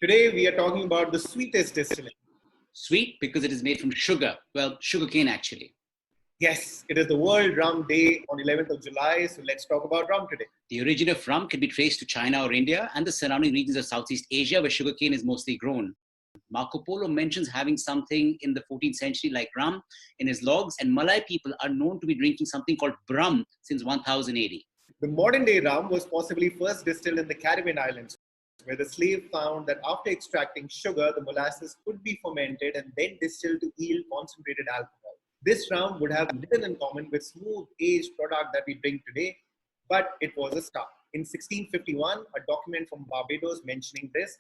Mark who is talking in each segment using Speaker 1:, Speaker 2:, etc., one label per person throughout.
Speaker 1: Today we are talking about the sweetest distillate.
Speaker 2: Sweet because it is made from sugar. Well, sugarcane actually.
Speaker 1: Yes, it is the World Rum Day on 11th of July, so let's talk about rum today.
Speaker 2: The origin of rum can be traced to China or India and the surrounding regions of Southeast Asia where sugarcane is mostly grown. Marco Polo mentions having something in the 14th century like rum in his logs, and Malay people are known to be drinking something called brum since 1000 AD.
Speaker 1: The modern day rum was possibly first distilled in the Caribbean islands, where the slave found that after extracting sugar, the molasses could be fermented and then distilled to yield concentrated alcohol. This rum would have little in common with smooth aged product that we drink today, but it was a start. In 1651, a document from Barbados mentioning this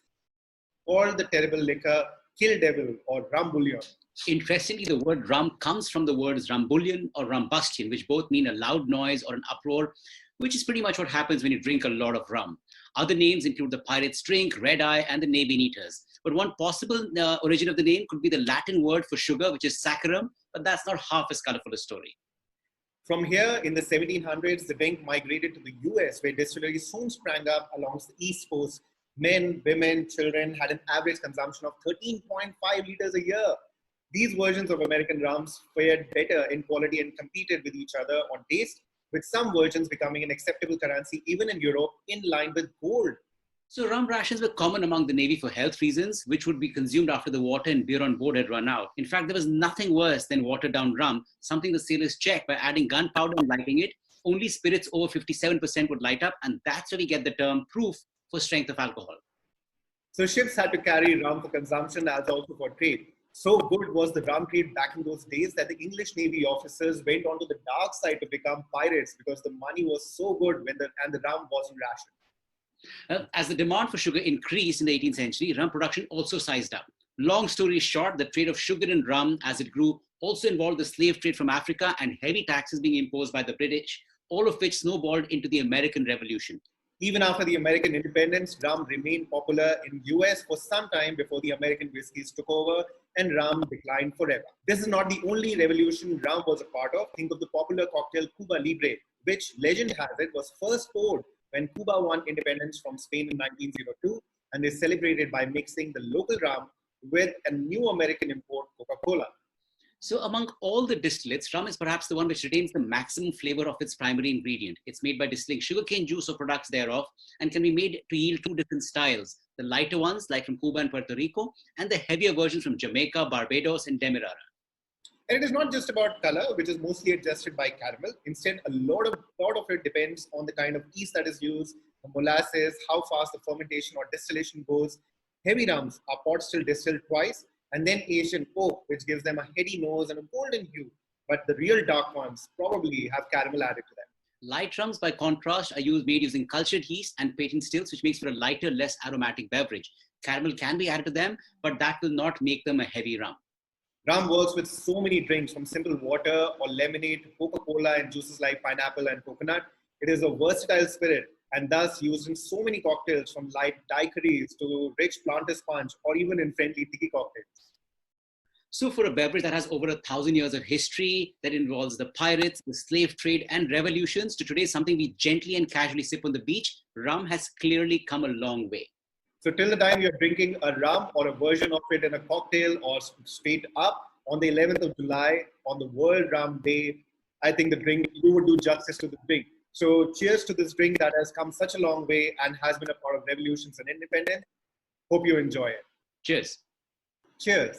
Speaker 1: called the terrible liquor Kill Devil or rum bouillon.
Speaker 2: Interestingly, the word rum comes from the words rambullion or rumbustion, which both mean a loud noise or an uproar, which is pretty much what happens when you drink a lot of rum. Other names include the pirate's drink, red eye, and the navy eaters. But one possible origin of the name could be the Latin word for sugar, which is saccharum, but that's not half as colorful a story.
Speaker 1: From here, in the 1700s, the drink migrated to the US, where distilleries soon sprang up along the East Coast. Men, women, children had an average consumption of 13.5 liters a year. These versions of American rums fared better in quality and competed with each other on taste, with some versions becoming an acceptable currency even in Europe, in line with gold.
Speaker 2: So rum rations were common among the Navy for health reasons, which would be consumed after the water and beer on board had run out. In fact, there was nothing worse than watered down rum, something the sailors checked by adding gunpowder and lighting it. Only spirits over 57% would light up, and that's where we get the term proof for strength of alcohol.
Speaker 1: So ships had to carry rum for consumption as also for trade. So good was the rum trade back in those days that the English Navy officers went onto the dark side to become pirates because the money was so good and the rum wasn't rationed.
Speaker 2: As the demand for sugar increased in the 18th century, rum production also sized up. Long story short, the trade of sugar and rum as it grew also involved the slave trade from Africa and heavy taxes being imposed by the British, all of which snowballed into the American Revolution.
Speaker 1: Even after the American independence, rum remained popular in US for some time before the American whiskeys took over and rum declined forever. This is not the only revolution rum was a part of. Think of the popular cocktail Cuba Libre, which legend has it was first poured when Cuba won independence from Spain in 1902, and they celebrated by mixing the local rum with a new American import, Coca-Cola.
Speaker 2: So among all the distillates, rum is perhaps the one which retains the maximum flavor of its primary ingredient. It's made by distilling sugarcane juice or products thereof and can be made to yield two different styles. The lighter ones, like from Cuba and Puerto Rico, and the heavier versions from Jamaica, Barbados, and Demerara.
Speaker 1: And it is not just about color, which is mostly adjusted by caramel. Instead, a lot of it depends on the kind of yeast that is used, the molasses, how fast the fermentation or distillation goes. Heavy rums are pot still distilled twice, and then aged in oak, which gives them a heady nose and a golden hue. But the real dark ones probably have caramel added to them.
Speaker 2: Light rums, by contrast, are made using cultured yeast and patent stills, which makes for a lighter, less aromatic beverage. Caramel can be added to them, but that will not make them a heavy rum.
Speaker 1: Rum works with so many drinks, from simple water or lemonade to Coca-Cola and juices like pineapple and coconut. It is a versatile spirit and thus used in so many cocktails, from light daiquiris to rich planter's punch or even in friendly tiki cocktails.
Speaker 2: So for a beverage that has over 1,000 years of history, that involves the pirates, the slave trade, and revolutions, to today something we gently and casually sip on the beach, rum has clearly come a long way.
Speaker 1: So till the time you're drinking a rum or a version of it in a cocktail or straight up on the 11th of July on the World Rum Day, I think the drink, you would do justice to the drink. So cheers to this drink that has come such a long way and has been a part of revolutions and independence. Hope you enjoy it.
Speaker 2: Cheers.
Speaker 1: Cheers.